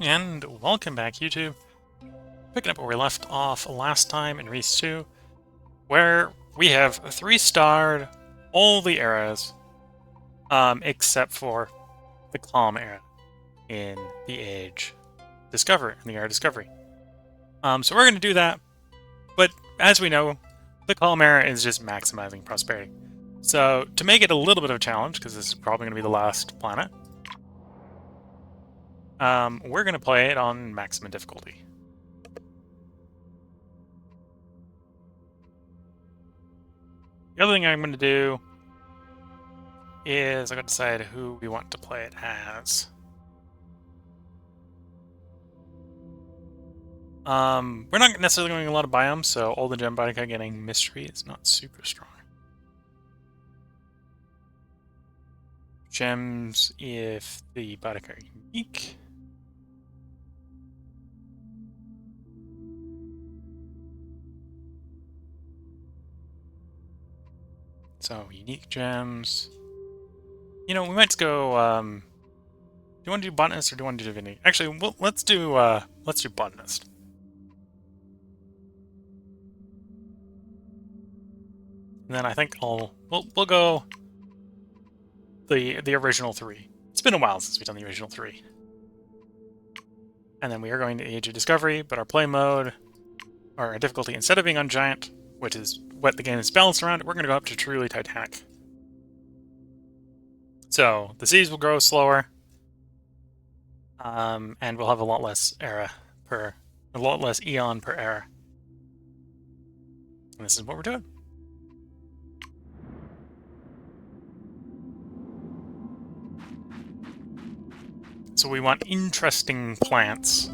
And welcome back, YouTube. Picking up where we left off last time in Reus 2, where we have 3-starred all the eras, except for the Calm era in the Age Discovery, in the era Discovery. So we're going to do that, but as we know, the Calm era is just maximizing prosperity. So to make it a little bit of a challenge, because this is probably going to be the last planet, we're going to play it on maximum difficulty. The other thing I'm going to do is I'm going to decide who we want to play it as. We're not necessarily going a lot of biomes, so all the gem Biotica getting mystery is not super strong. Gems if the Biotica are unique. So, unique gems. You know, we might go, do you want to do Botanist or do you want to do Divinity? Actually, let's do Botanist. And then I think we'll go the original 3. It's been a while since we've done the original 3. And then we are going to Age of Discovery, but our play mode, or our difficulty, instead of being on Giant, which is what the game is balanced around, we're going to go up to truly Titanic. So the seas will grow slower, and we'll have a lot less eon per era. And this is what we're doing. So we want interesting plants.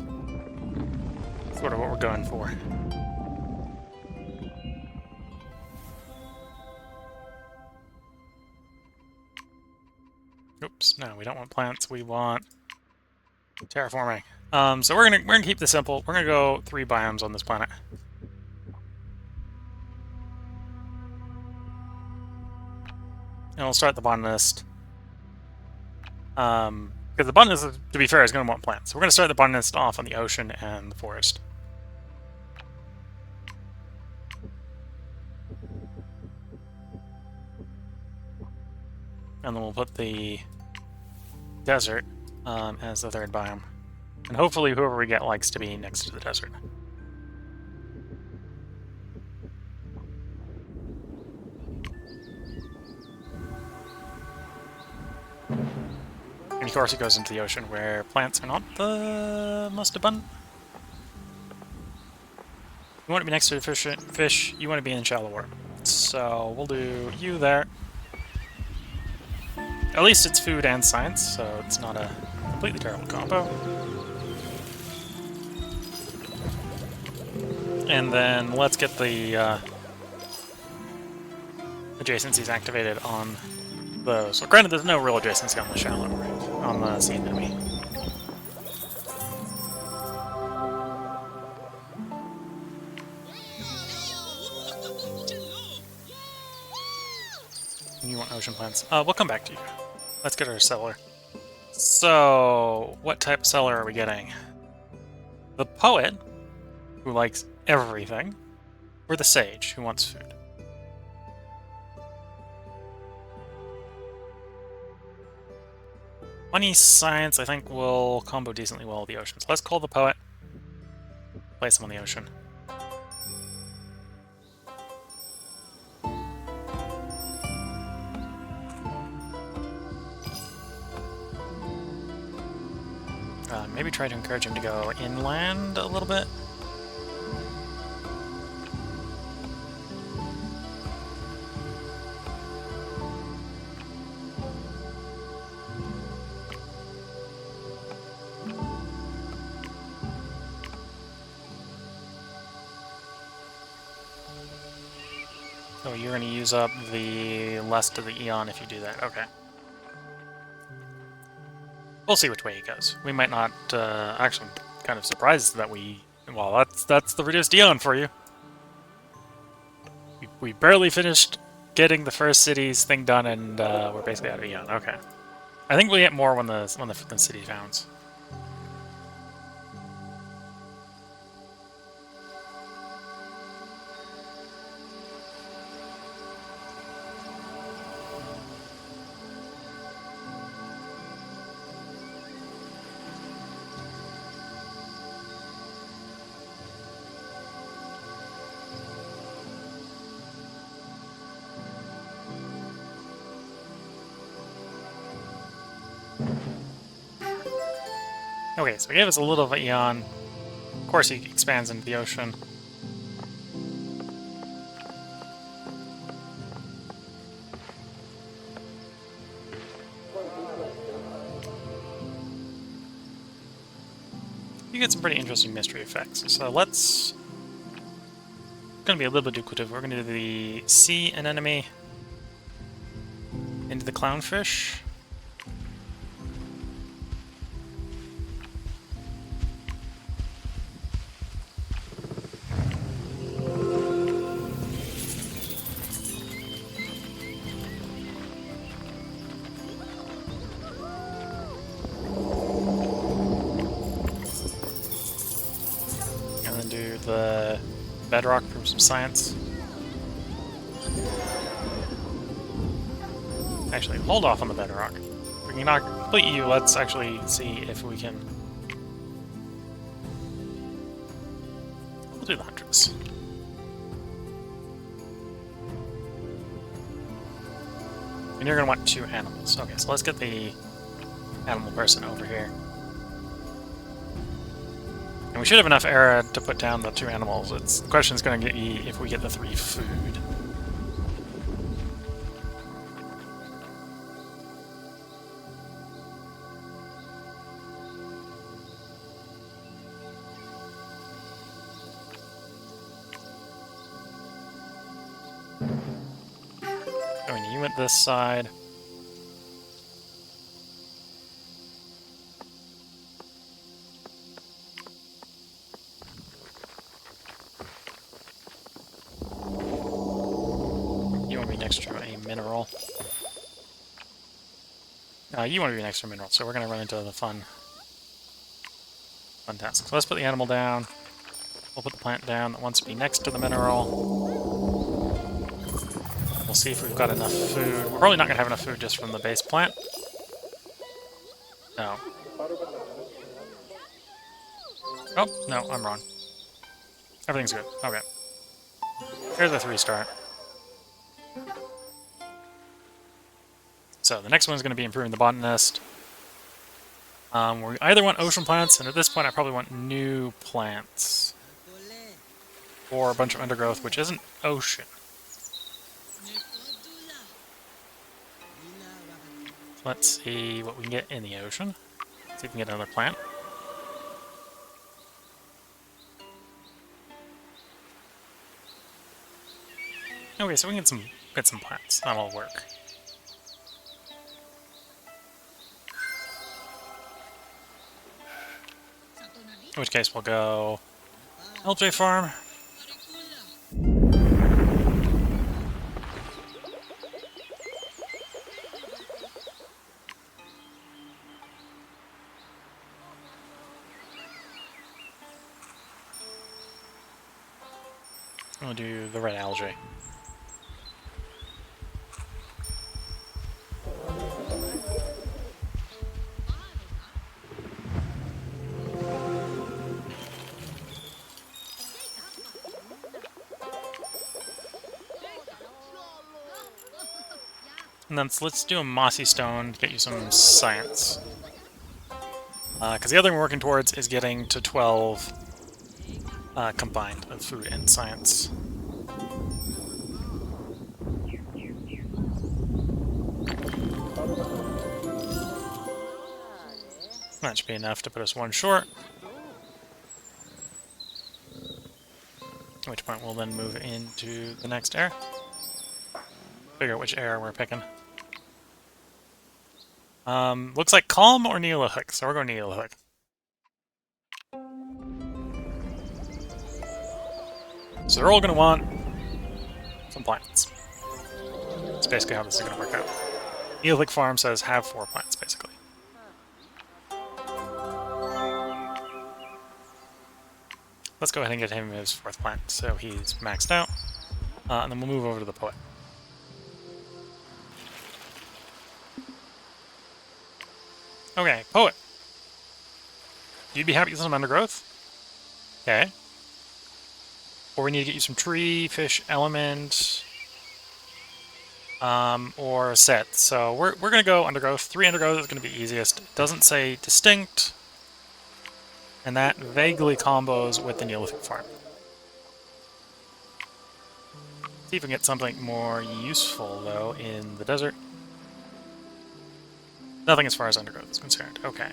Sort of what we're going for. Oops, no, we don't want plants, we want terraforming. So we're gonna keep this simple. We're gonna go 3 biomes on this planet. And we'll start the botanist. Because the botanist, to be fair, is gonna want plants. So we're gonna start the botanist off on the ocean and the forest. And then we'll put the desert as the 3rd biome. And hopefully whoever we get likes to be next to the desert. And of course it goes into the ocean where plants are not the most abundant. You want to be next to the fish, you want to be in shallow water. So we'll do you there. At least it's food and science, so it's not a completely terrible combo. And then let's get the adjacencies activated on those. So granted, there's no real adjacency on the shallow, on the sea enemy. You want ocean plants? We'll come back to you. Let's get our cellar. So, what type of cellar are we getting? The poet, who likes everything, or the sage, who wants food? Money, science, I think will combo decently well with the ocean. So let's call the poet, place him on the ocean. Maybe try to encourage him to go inland a little bit. Oh, you're going to use up the last of the Eon if you do that. Okay. We'll see which way he goes. We might not, actually, I'm kind of surprised that well, that's the reduced Eon for you. We barely finished getting the first cities thing done, and we're basically out of Eon. Okay. I think we'll get more when the city founds. Okay, so he gave us a little of Eon. Of course, he expands into the ocean. You get some pretty interesting mystery effects. So let's... It's going to be a little bit duplicative. We're going to do the sea anemone into the clownfish. The bedrock from some science. Actually, hold off on the bedrock. We can not complete you. Let's actually see if we can. We'll do the Huntress. And you're gonna want 2 animals. Okay, so let's get the animal person over here. And we should have enough era to put down the 2 animals. The question is going to be if we get the 3 food. I mean, you went this side. Next to a mineral. You want to be next to a mineral, so we're going to run into the fun task. So let's put the animal down. We'll put the plant down that wants to be next to the mineral. We'll see if we've got enough food. We're probably not going to have enough food just from the base plant. No. Oh, no, I'm wrong. Everything's good. Okay. Here's a 3-star. So the next one's going to be improving the botanist. We either want ocean plants, and at this point I probably want new plants. Or a bunch of undergrowth, which isn't ocean. Let's see what we can get in the ocean. See if we can get another plant. Okay, so we can get some plants. That'll work. In which case we'll go LJ farm. We'll do the red algae. And then let's do a mossy stone to get you some science. Because the other thing we're working towards is getting to 12 combined of food and science. That should be enough to put us 1 short. At which point we'll then move into the next air. Figure out which air we're picking. Looks like calm or Neolithic, so we're going Neolithic. So they're all going to want some plants. That's basically how this is going to work out. Neolithic farm says have 4 plants, basically. Let's go ahead and get him his 4th plant, so he's maxed out. And then we'll move over to the poet. Okay, poet. You'd be happy with some undergrowth? Okay. Or we need to get you some tree, fish, element, or set. So we're going to go undergrowth. 3 undergrowth is going to be easiest. It doesn't say distinct. And that vaguely combos with the Neolithic farm. See if we can get something more useful, though, in the desert. Nothing as far as undergrowth is concerned. Okay.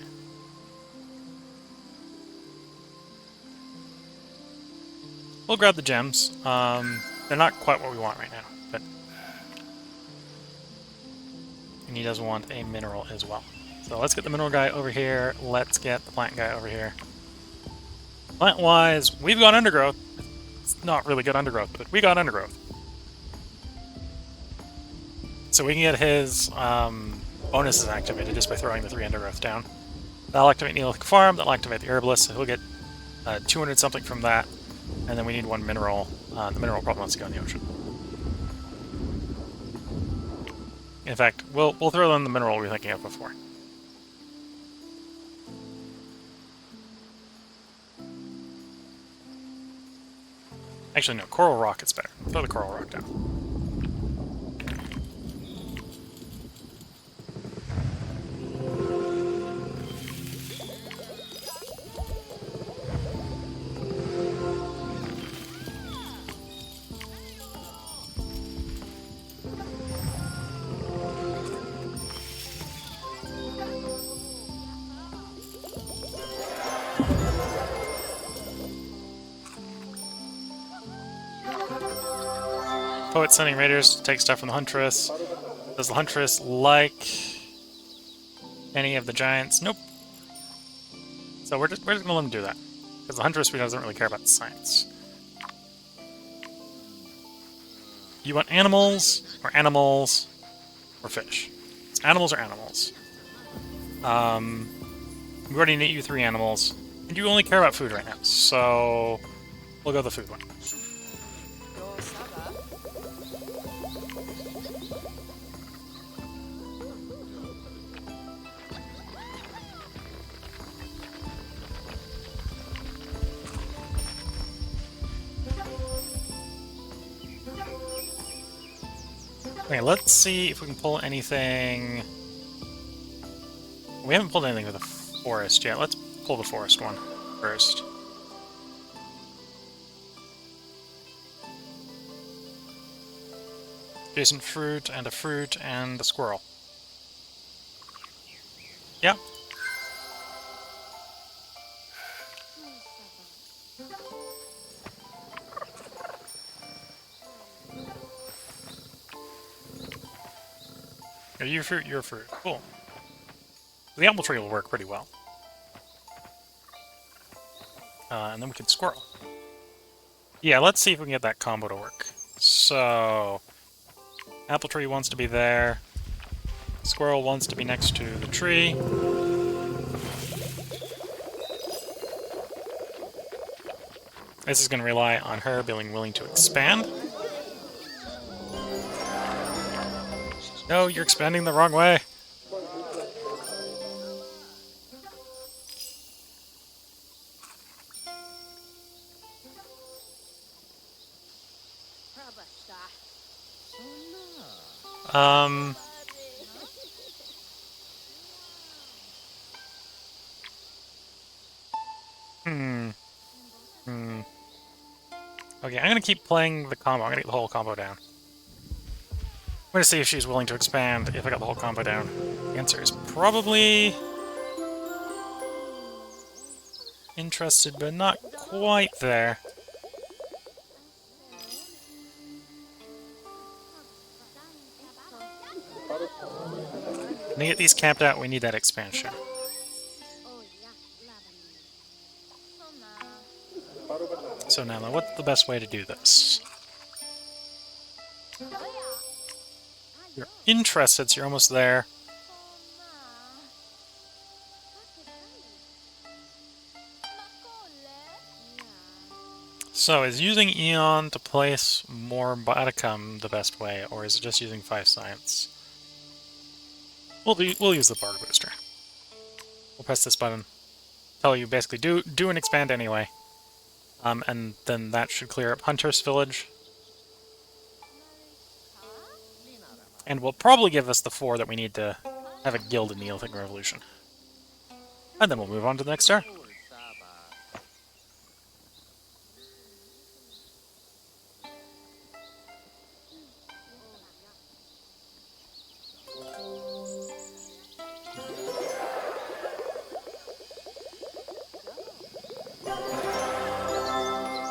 We'll grab the gems. They're not quite what we want right now, but... And he does want a mineral as well. So let's get the mineral guy over here. Let's get the plant guy over here. Plant-wise, we've got undergrowth. It's not really good undergrowth, but we got undergrowth. So we can get his bonuses activated just by throwing the 3 undergrowth down. That'll activate Neolithic Farm, that'll activate the Herbalist, so he'll get 200 something from that. And then we need 1 mineral. The mineral probably wants to go in the ocean. In fact, we'll throw in the mineral we were thinking of before. Actually, no, Coral Rock is better. Throw the Coral Rock down. Poet sending raiders to take stuff from the Huntress. Does the Huntress like any of the giants? Nope. So we're just gonna let him do that. Because the Huntress doesn't really care about the science. You want animals or fish? It's animals or animals. We already need you 3 animals. And you only care about food right now, so we'll go the food one. Okay, let's see if we can pull anything. We haven't pulled anything with the forest yet. Let's pull the forest one first. Adjacent fruit and a squirrel. Yeah. Are you fruit? You're fruit. Cool. The apple tree will work pretty well. And then we can squirrel. Yeah, let's see if we can get that combo to work. So, apple tree wants to be there. Squirrel wants to be next to the tree. This is going to rely on her being willing to expand. No, you're expanding the wrong way. Okay, I'm gonna keep playing the combo. I'm gonna get the whole combo down. I'm gonna see if she's willing to expand if I got the whole combo down. The answer is probably interested, but not quite there. To get these camped out, we need that expansion. So now, what's the best way to do this? You're interested, so you're almost there. So, is using Eon to place more Botticum the best way, or is it just using 5 science? We'll use the Barg Booster. We'll press this button. Tell you basically do an expand anyway. And then that should clear up Hunter's Village. And will probably give us the 4 that we need to have a guild in Neolithic Revolution. And then we'll move on to the next star.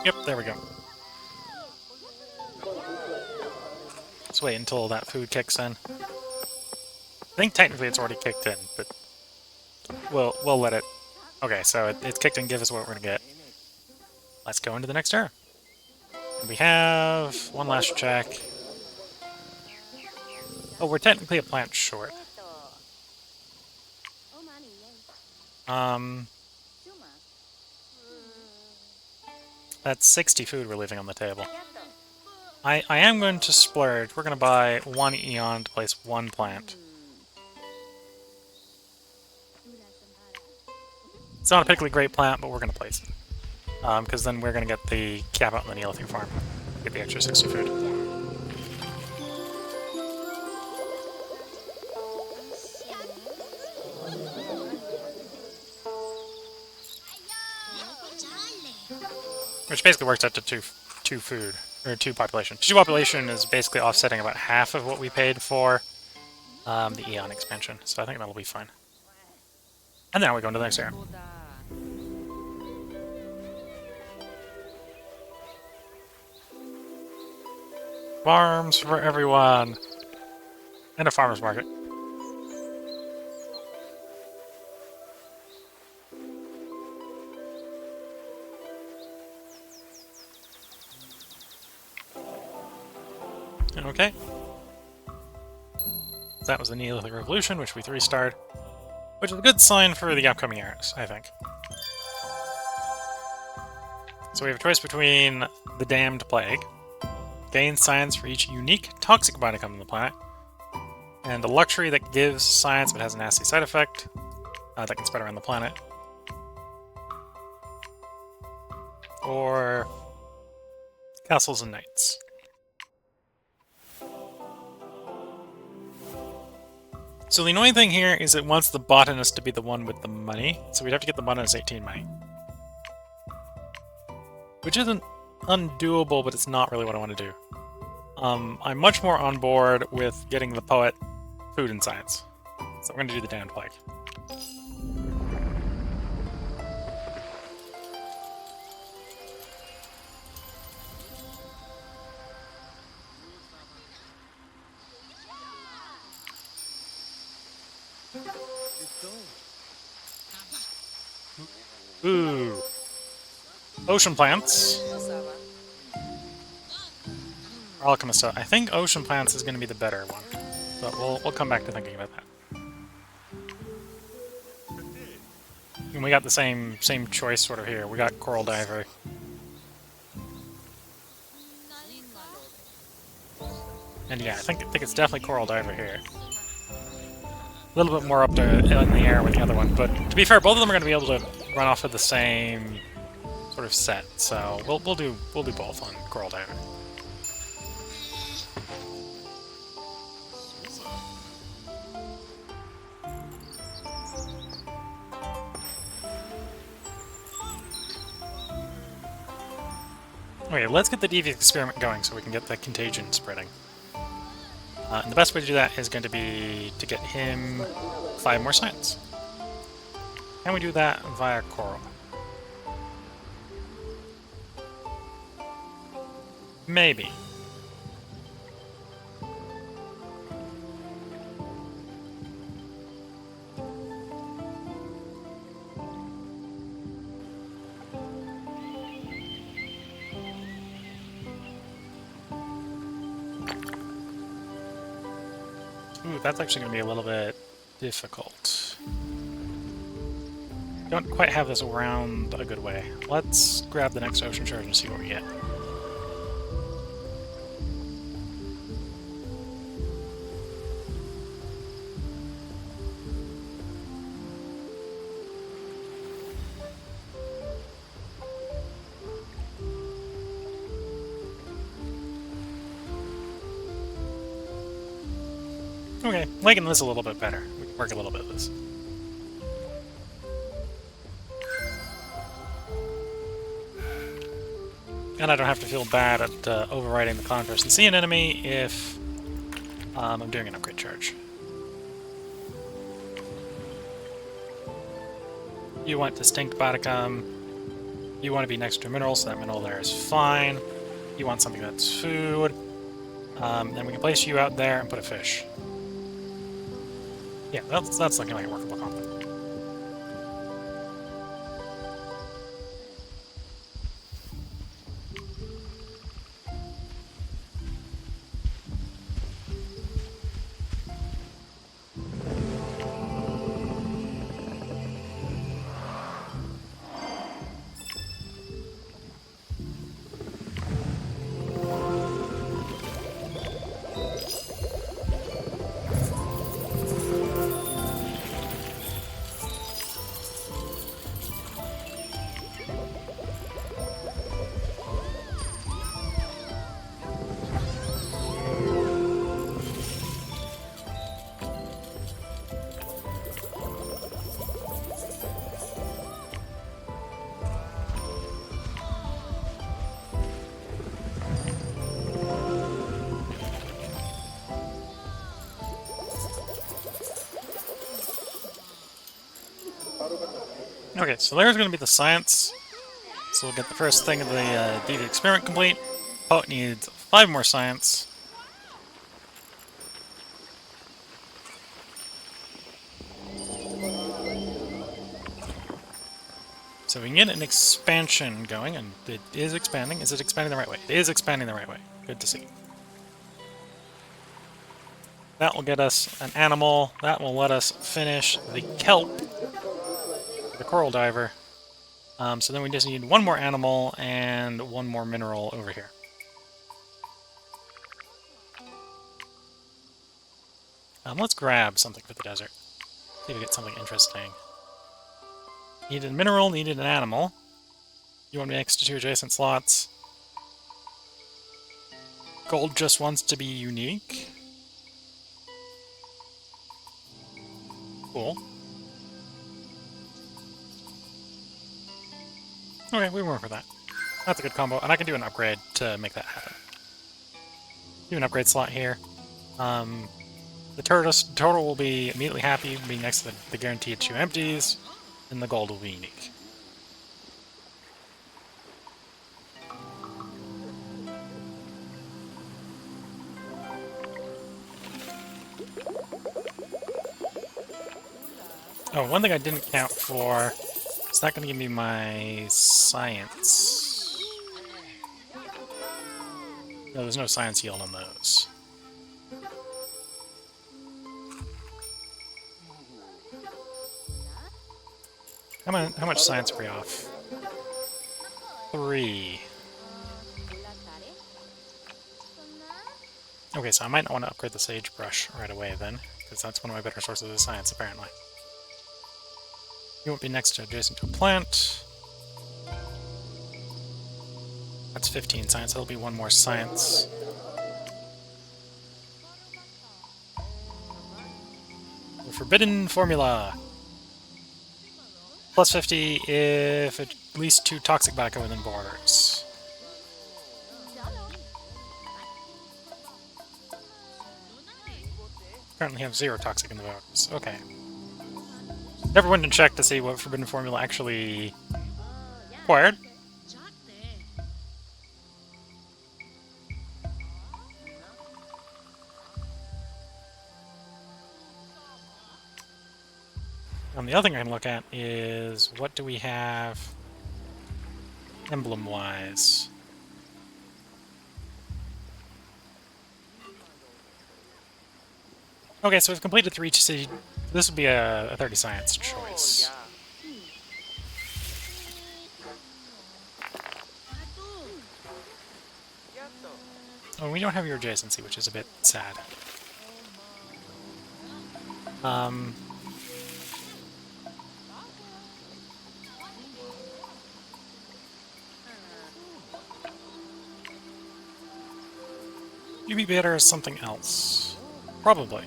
Yep, there we go. Let's wait until that food kicks in. I think technically it's already kicked in, but we'll let it... Okay, so it's kicked in, give us what we're gonna get. Let's go into the next era. And we have one last check. Oh, we're technically a plant short. That's 60 food we're leaving on the table. I am going to splurge. We're going to buy one Eon to place one plant. It's not a particularly great plant, but we're going to place it. Because then we're going to get the cap out in the Neolithic farm. Get the extra 60 food. Which basically works out to two food, or two population. Two population is basically offsetting about half of what we paid for the Eon expansion, so I think that'll be fine. And now we go into the next era. Farms for everyone! And a farmer's market. Okay. That was the Neolithic Revolution, which we 3-starred. Which is a good sign for the upcoming eras, I think. So we have a choice between the Damned Plague, gain science for each unique toxic biotic on the planet, and a luxury that gives science but has a nasty side effect that can spread around the planet. Or Castles and Knights. So the annoying thing here is it wants the botanist to be the one with the money, so we'd have to get the botanist 18 money. Which isn't undoable, but it's not really what I want to do. I'm much more on board with getting the poet food and science. So we're going to do the Damned Plague. Ooh. Ocean plants. Alchemist. I think ocean plants is going to be the better one, but we'll come back to thinking about that. And we got the same choice sort of here. We got coral diver. And yeah, I think it's definitely coral diver here. A little bit more up to in the air with the other one, but to be fair, both of them are going to be able to run off of the same sort of set. So we'll do both on coral diver. Okay, let's get the devious experiment going so we can get the contagion spreading. And the best way to do that is going to be to get him 5 more science. Can we do that via coral? Maybe. Ooh, that's actually going to be a little bit difficult. Don't quite have this around a good way. Let's grab the next ocean charge and see what we get. Okay, liking this a little bit better. We can work a little bit of this. And I don't have to feel bad at overriding the Converse and see an enemy if I'm doing an upgrade charge. You want Distinct Bodicum. You want to be next to a mineral, so that mineral there is fine. You want something that's food. Then we can place you out there and put a fish. Yeah, that's looking like a workable combo. Okay, so there's going to be the science. So we'll get the first thing of the deviant experiment complete. Oh, it needs 5 more science. So we can get an expansion going, and it is expanding. Is it expanding the right way? It is expanding the right way. Good to see. That will get us an animal. That will let us finish the kelp, the coral diver. So then we just need 1 more animal and 1 more mineral over here. Let's grab something for the desert. See if we get something interesting. Needed a mineral, needed an animal. You want me next to 2 adjacent slots. Gold just wants to be unique. Cool. Okay, we work with that. That's a good combo, and I can do an upgrade to make that happen. Do an upgrade slot here. The turtle will be immediately happy being next to the guaranteed 2 empties, and the gold will be unique. Oh, one thing I didn't count for, is that going to give me my science? No, there's no science yield on those. How much science are we off? 3. Okay, so I might not want to upgrade the sagebrush right away then, because that's one of my better sources of science, apparently. You won't be next to adjacent to a plant. That's 15 science, that'll be 1 more science. The forbidden formula. Plus 50 if at least 2 toxic back within borders. Currently have 0 toxic in the borders. Okay. Never went to check to see what forbidden formula actually required. The other thing I can look at is what do we have emblem-wise? Okay, so we've completed 3 city. This would be a 30 science choice. Oh, we don't have your adjacency, which is a bit sad. You'd be better as something else. Probably.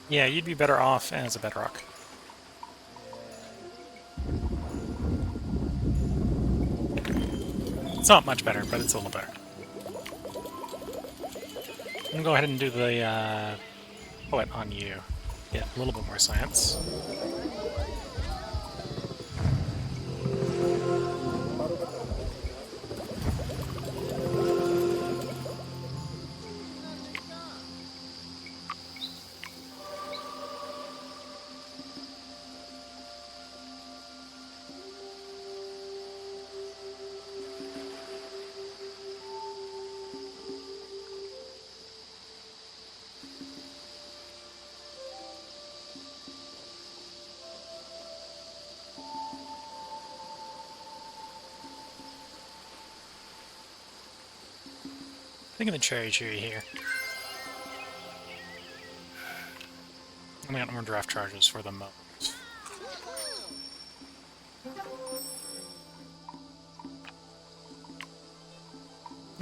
Yeah, you'd be better off as a bedrock. It's not much better, but it's a little better. I'm gonna go ahead and do the poet on you. Get a little bit more science. Thinking the cherry here. I got more draft charges for the moment.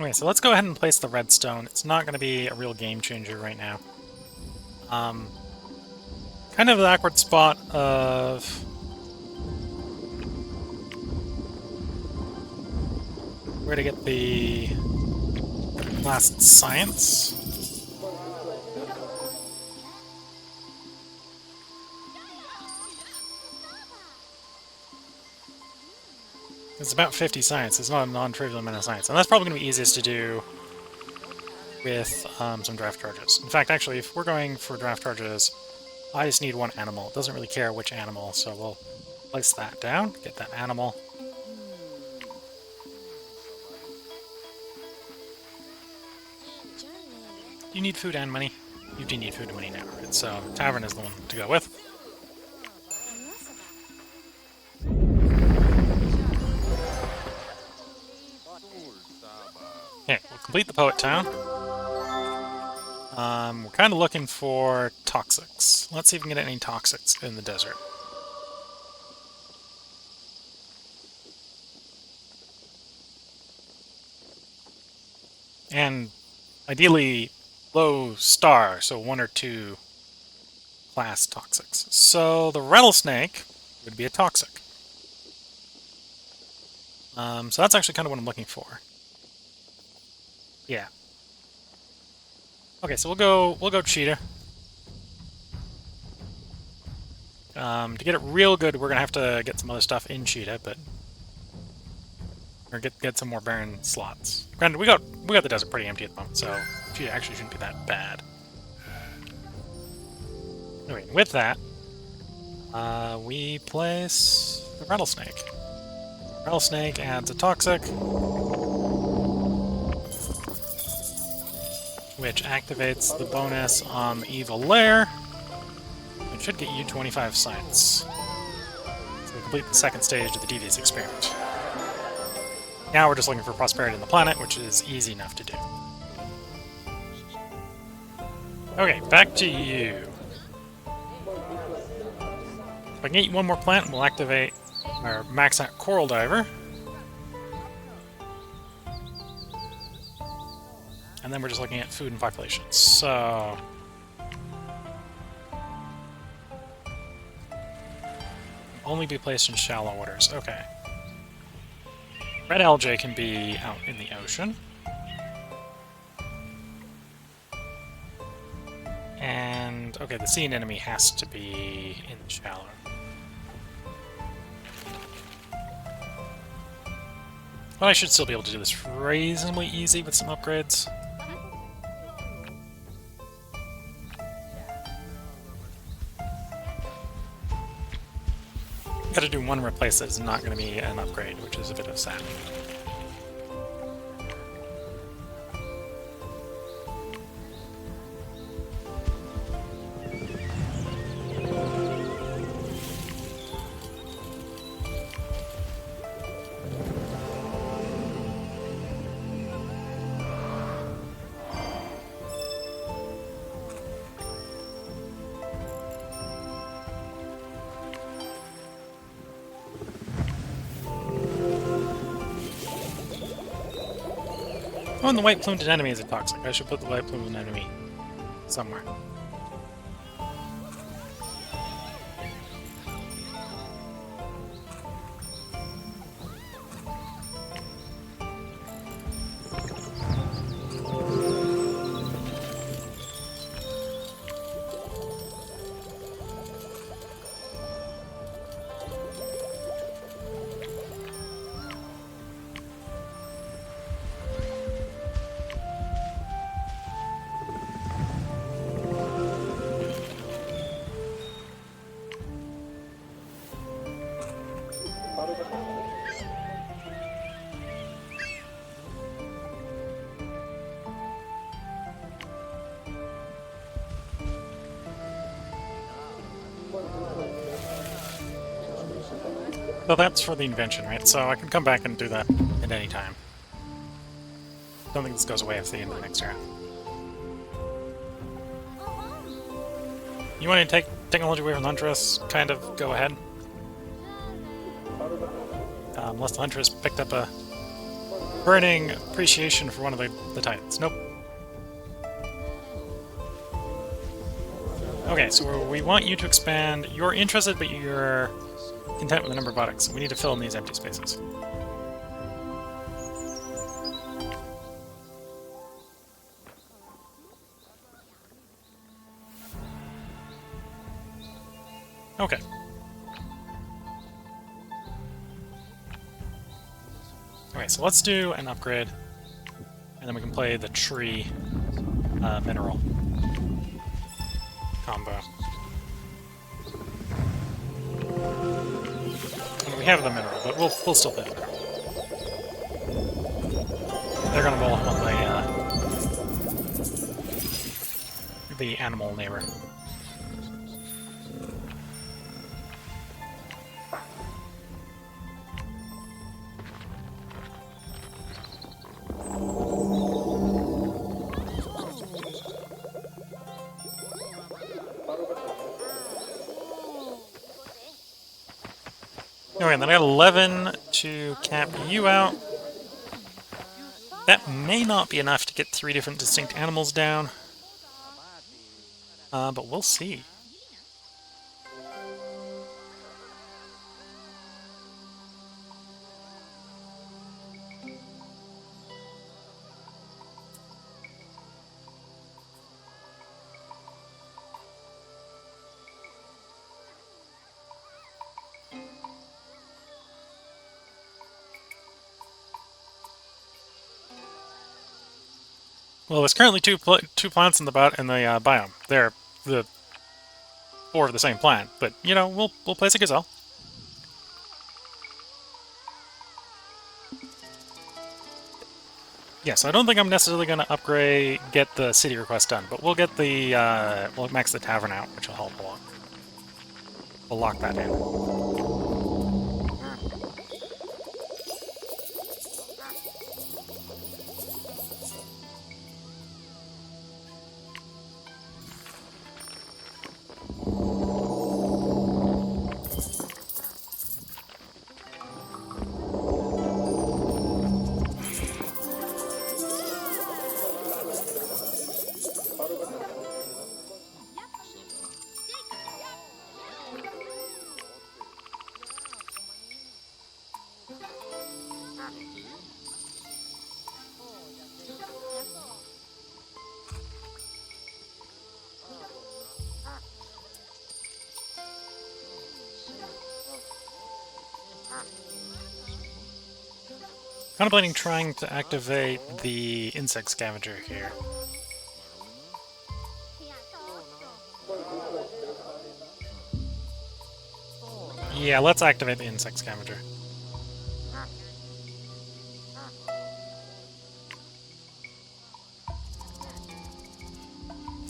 Okay, so let's go ahead and place the redstone. It's not going to be a real game changer right now. Kind of the awkward spot of where to get the last science. It's about 50 science. It's not a non-trivial amount of science. And that's probably going to be easiest to do with some draft charges. In fact, actually, if we're going for draft charges, I just need one animal. It doesn't really care which animal, so we'll place that down, get that animal. Do you need food and money? You do need food and money now, right? So tavern is the one to go with. Okay, we'll complete the Poet Town. We're kind of looking for toxics. Let's see if we can get any toxics in the desert. And ideally low star, so 1 or 2 class toxics. So the rattlesnake would be a toxic. So that's actually kind of what I'm looking for. Yeah. Okay, so we'll go cheetah. To get it real good, we're gonna have to get some other stuff in cheetah, but or get some more barren slots. Granted, we got the desert pretty empty at the moment, so cheetah actually shouldn't be that bad. Anyway, with that, we place the rattlesnake. Rattlesnake adds a toxic, which activates the bonus on the evil lair. It should get you 25 science. So we complete the second stage of the devious experiment. Now we're just looking for prosperity on the planet, which is easy enough to do. Okay, back to you. If I can get you one more plant, we'll activate our max out Coral Diver. And then we're just looking at food and population. So only be placed in shallow waters. Okay. Red algae can be out in the ocean. And, okay, the sea anemone has to be in the shallow. But I should still be able to do this reasonably easy with some upgrades. Gotta do one replace that is not going to be an upgrade, which is a bit of sad. Oh, and the white-plumed anemone is a toxic. I should put the white-plumed anemone somewhere. So that's for the invention, right? So I can come back and do that at any time. don't think this goes away at the end of the next era. You want to take technology away from the Huntress? Kind of go ahead. Unless the Huntress picked up a burning appreciation for one of the Titans. Nope. Okay, so we want you to expand. You're interested, but you're content with the number of buttocks. So we need to fill in these empty spaces. Okay. Okay, so let's do an upgrade, and then we can play the tree mineral combo. And we have the mineral, but we'll still play the mineral. They're gonna roll him on the animal neighbor. Okay, and then I got 11 to cap you out. That may not be enough to get 3 different distinct animals down. But we'll see. Well, there's currently two plants in the biome. They're the 4 of the same plant, but you know we'll place a gazelle. Yeah, so I don't think I'm necessarily going to get the city request done, but we'll get the we'll max the tavern out, which will help a lot. We'll lock that in. Contemplating trying to activate the insect scavenger here. Yeah, let's activate the insect scavenger.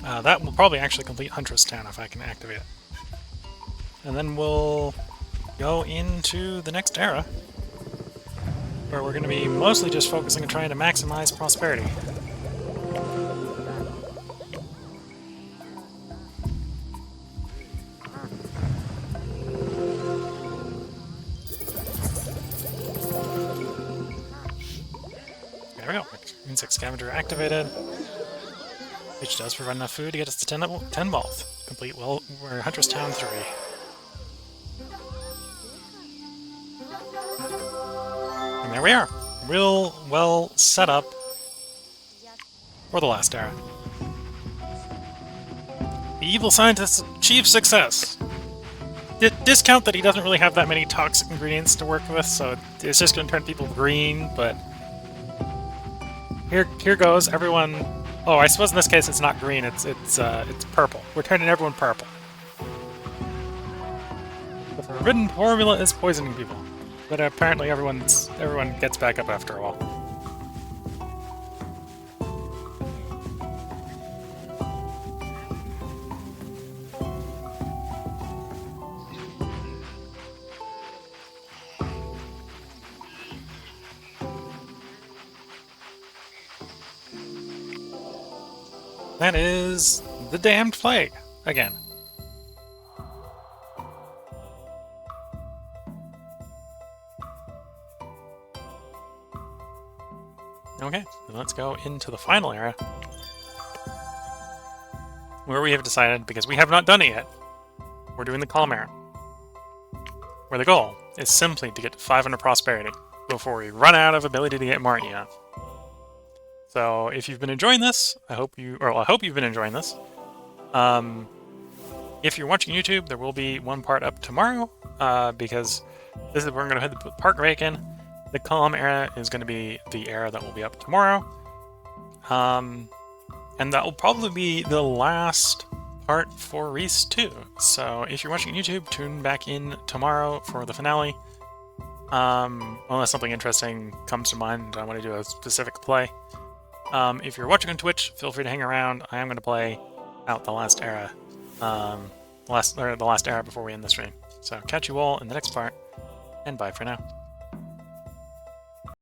That will probably actually complete Huntress Town if I can activate it. And then we'll go into the next era, where we're going to be mostly just focusing on trying to maximize prosperity. There we go. Insect Scavenger activated, which does provide enough food to get us to 10 wealth. Complete we're Huntress Town 3. And there we are. Real well set up for the last era. The evil scientist achieves success. Discount that he doesn't really have that many toxic ingredients to work with, so it's just going to turn people green, but here goes. Everyone... Oh, I suppose in this case it's not green, it's purple. We're turning everyone purple. The forbidden formula is poisoning people. But apparently everyone gets back up after a while. That is the damned plague again. Okay, let's go into the final era, where we have decided, because we have not done it yet, we're doing the calm era, where the goal is simply to get to 500 prosperity before we run out of ability to get more Eon. So if you've been enjoying this, I hope you've been enjoying this. If you're watching YouTube, there will be one part up tomorrow, because this is where I'm going to hit the park break in. The calm era is going to be the era that will be up tomorrow. And that will probably be the last part for Reus 2. So if you're watching YouTube, tune back in tomorrow for the finale. Unless something interesting comes to mind, I want to do a specific play. If you're watching on Twitch, feel free to hang around. I am going to play out the last era. The last era before we end the stream. So catch you all in the next part, and bye for now.